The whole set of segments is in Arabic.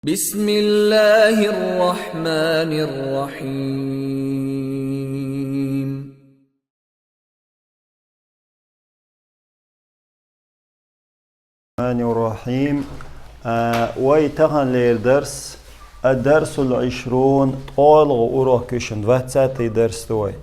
بسم الله الرحمن الرحيم. الرحمن الرحيم. ويتغن للدرس الدرس 20 طول أوروكيشن واتساتي درس توي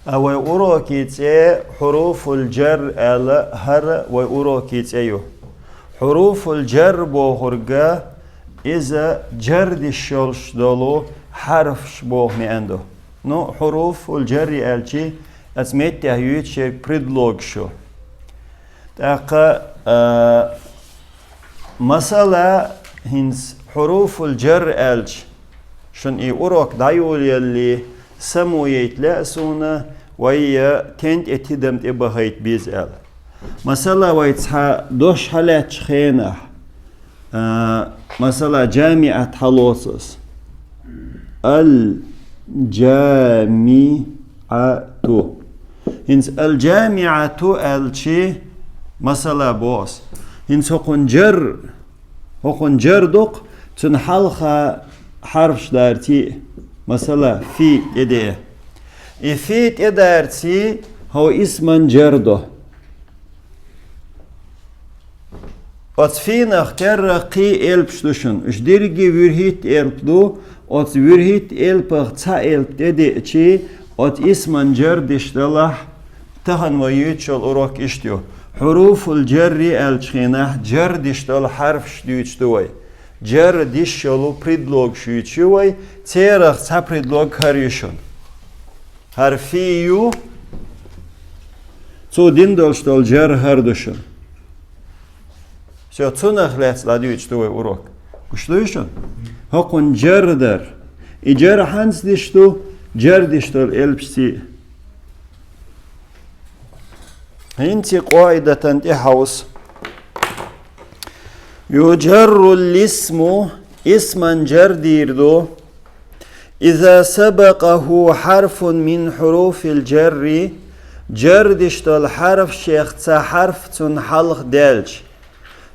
أو أوروكيتي حروف الجر على هر وأوروكيتيو حروف الجر بوهرجا إذا جرد الشلش دولو حرف شبوه مي عنده نو حروف الجر ألشي أسميت تهيوت شيء بريدلوج شو تاقا مثلا هنس حروف الجر ألش شن إي أوروك دايول يلي سمويت لأسونا ويا تنت اتدمت إبهيت بيز أل مثلا ويتسحا دوش حالات خينة مثلا جامعة حلوصص الجامعة هنس الجامعة ألشي مثلا بوس هنس هقن جردق تنحلخ حرف دارتي مثلا في يديه إفيت إدارتي هو اسم جرده أتفين اختار قي إلب شلوشن إش ديرجي ورهيت إلبدو أت ورهيت إلب تا إلب تدي شيء أت اسم جردش دلح تهن ويتشل أروك إشتيو حروف الجر الشخينة جردش دل حرف شديش دوي جردش شلو بريدلوج شوي تيرخ تا بريدلوج هريشون حرفيو تو دين دلش دل جر هردشون شو تنخ لاتس لاديوش دوي أوروك وشلوشون هقون جردر إجار حنس دشتو جردش دل إلبسي هنتي قاعدة إحوس يجر الاسم اسما جرديردو إذا سبقه حرف من حروف الجر جردش الحرف شيخ تا حرف تنحلق دالش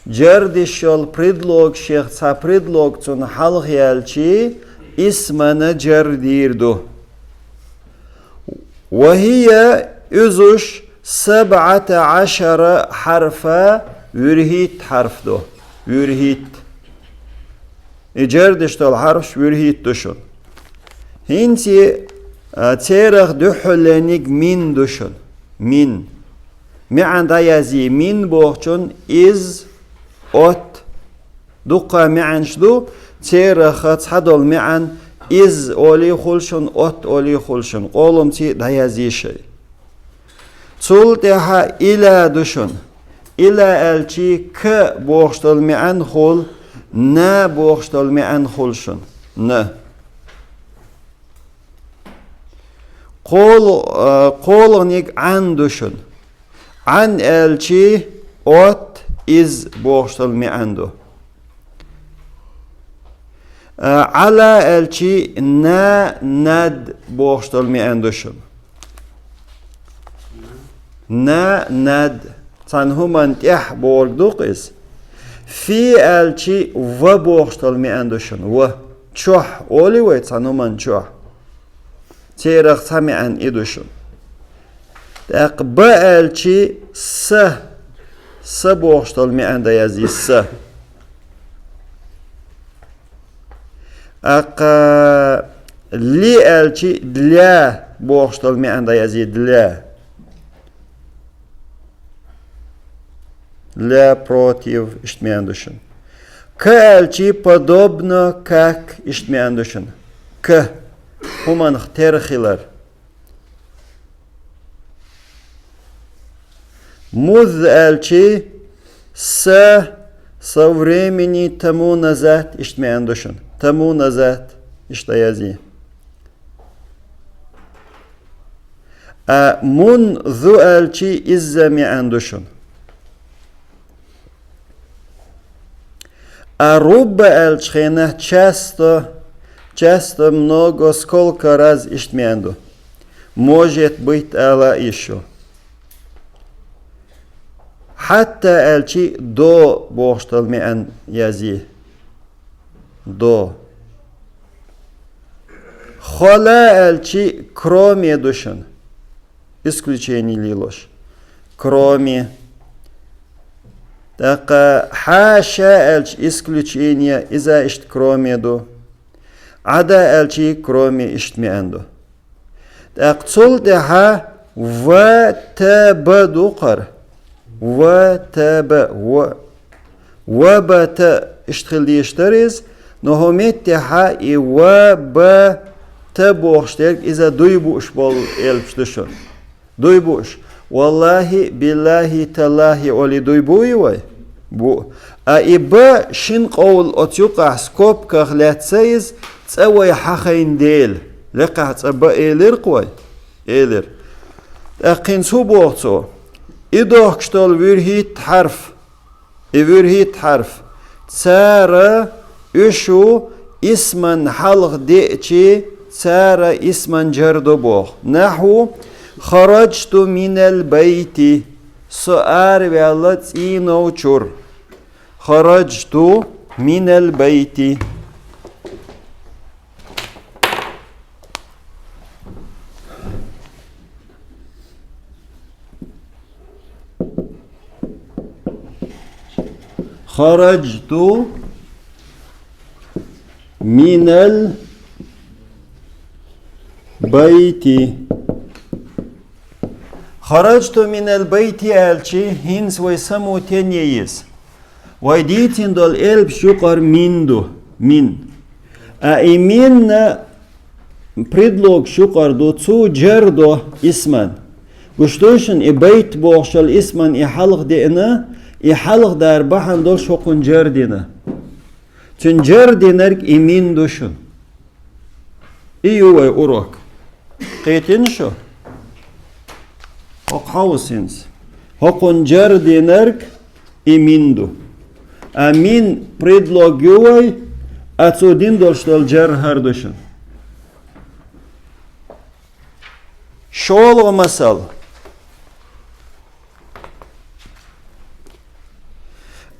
جردش البريدلوج شيخ تا بريدلوج تنحلق يالشي اسمنا جرديردو وهي أزش 17 حرفا ورهيت حرف دو ورهيت إجردش الحرف ورهيت دشون هنتي تيرخ دحلنك من دشون من معن دايزي من بوخشون إز أوت دقا معن شدو تيرخ تحدل معن إز أولي خلشون أوت أولي خلشون قولم تي دايزي شيء تولتها إلى دشون إلى الشي ك بوخشتل معن خل نا بوخشتل معن خلشون نا قولنك عن دشون عن الشي أوت إز بوخشتل معندو على الشي نا ند بوخشتل معندشون نا ند تنهمن تح بوردوق إس في الشي و بوخشتل معندشون و تشوح أولي وي تنهمن تشوح تيرخ تمعن إدوشون تقبأ الشي س بوخشتل معند يزي س لي الشي دلا بوخشتل معند يزي دلا لا против иштмяндушин. К элчи подобно как иштмяндушин. К хуман терхилар. Муз элчи со времени тому назад иштмяндушин. Тому назад иштаязи. منذ элчи из-за мяндушин. А руба элчхена часто много, сколько раз иштмянду. Может быть, ала еще. حتى элчи до бохштал мян язи. до. Хола элчи кроме душан. Исключение лилош. Кроме. Так хаша элч исключение иза ишт кроме до. Ада элчи кроме ишт миандо. Так цул деха в таба дукар. В таба в бата اشتغل يشتريز نهمت تها إي وب تبوشترك إذا دويبوش بول إلبشتشون دويبوش والله بالله تالله أولي دويبوي واي بو إبا شن قول أتيوقع سكوب كخلات سيز تسوي حخين ديل لقع تسبا إيلر قوي إيلر أقين سوبوغتو إدوك شتول ويرهيت حرف ويرهيت حرف سارة إشو اسمن حلق ديتشي سارة اسمن جردو بوغ نحو خرجت من البيت سؤال والله إينو چور خرجت من البيت خرجت من البيت خرجت من البيت ألشي هنس ويسمو تنييس ويديتين دول إلب شقر مندو من أئمين предлог شقر دو تسو جردو اسمان قشتوشن إبيت بوغشل اسمان إحلق دينا إحلق دار بحن دول شقن جردنا تن جردنرك إمين دوشن إيوه أوروك قيتين شو هق حوسينس هقن جردنرك إمين دو أمين предлог يوه أتودين دولشتال جر هر دوشن شول ومثل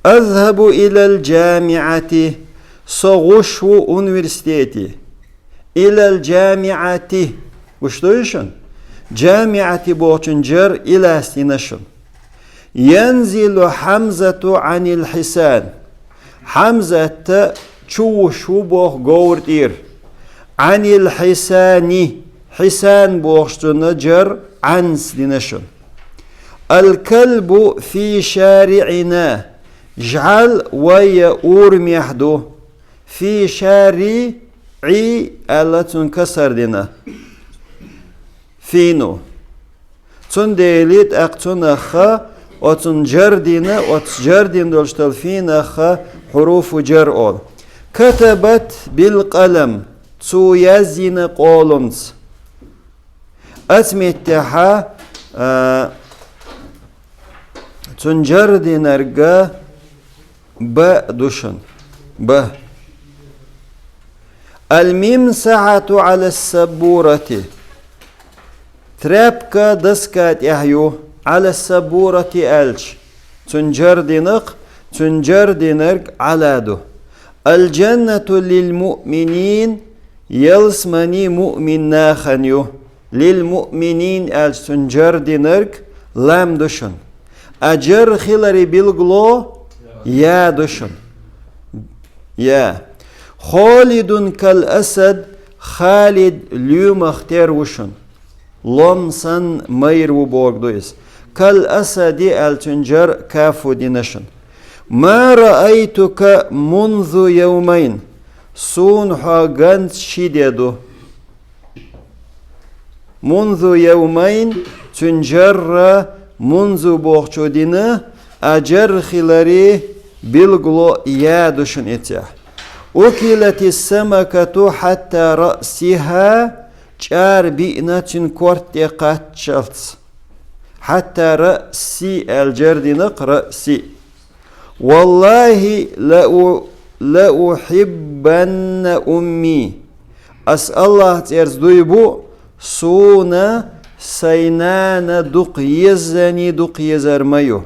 أذهب إلى الجامعة صغشو أونيفرسيتي إلى الجامعة وشتويشن جامعة بوشنجر إلى سينشن ينزل حمزة عن الحسان حمزة تشوشو بوخ غورتير عن الحسان حسان بوشتنجر عن سينشن الكلب في شارعنا جعل ويأور ميحدو في شارعي ألا تنكسر دينا فينو تنديليت أقتنخا وتنجردين وتجردين دولشتل فينخا حروف جر أول كتبت بالقلم تو يزين قولنس أتمتها تنجردين أرقا ب دوشن ب الممسحة على السبورة ترابكا دسكات يحيو على السبورة ألش تنجردنك على دو الجنة للمؤمنين يلسمني مؤمن ناخنيو للمؤمنين ألش تنجردنك لام دوشن أجر خلري بالغلو يا دوشن يا خالد كالأسد خالد اليوم اختار وشن لمسن مير وبوغ دويس كالأسد التنجر كافو دينشن ما رأيتك منذ يومين سون حاغنت شيديدو منذ يومين تنجر منذ بوغشو دينه أجر خلري بالغلو يا دوشن اتياح أكلت السمكة حتى رأسها جار بئنة كورت قاتشلت حتى رأسي الجردنق رأسي والله لأحبن أمي أسأل الله ترزدويبو سونا سينان دق يزني دق يزرميو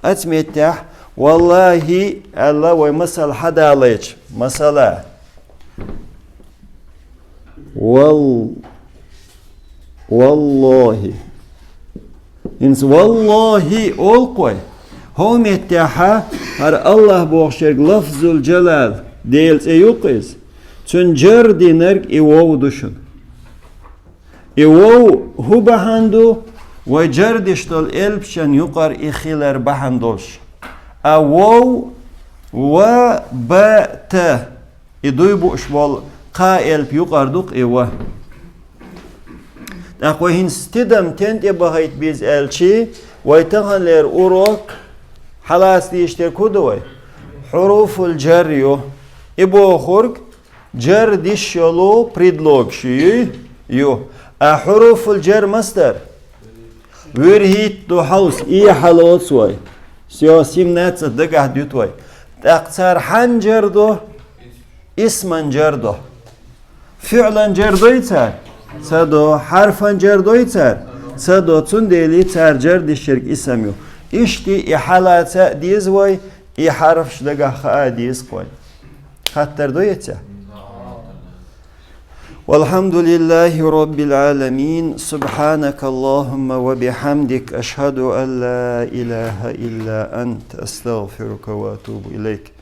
أتمتح والله الله ومثل حدا عليك مثلا والله إنس والله أول هم يتحى هر الله بوخشر لفظ الجلال ديلز يقز تنجر دينرك إيوو دشن إيوو هو بهندو وجردشتل إلبشن يقر إخيلر بهندوش أوو وبت إدوي بوشبال قائل بيقردوق إيوه أخوة هنستدم تنت إبهايت بيز ألشي ويتغن لير أوروك حلاس ديشتر كودوي حروف الجر إبو خورك جر ديشلو بريدلوك شي يو حروف الجر مصدر ورهيت دو حوس إي حلوت سوي سياسيم ناتس دقه ديوتوي تقصر حنجر دو اسما جردو فعلا جردويتر سادو حرفا جردويتر سادو تنديلي تر جرد الشرك اسميو اشتي احالات ديز وي اي حرف شدقه خاء ديز قوي خطر دويتر والحمد لله رب العالمين سبحانك اللهم وبحمدك أشهد أن لا إله إلا أنت أستغفرك وأتوب إليك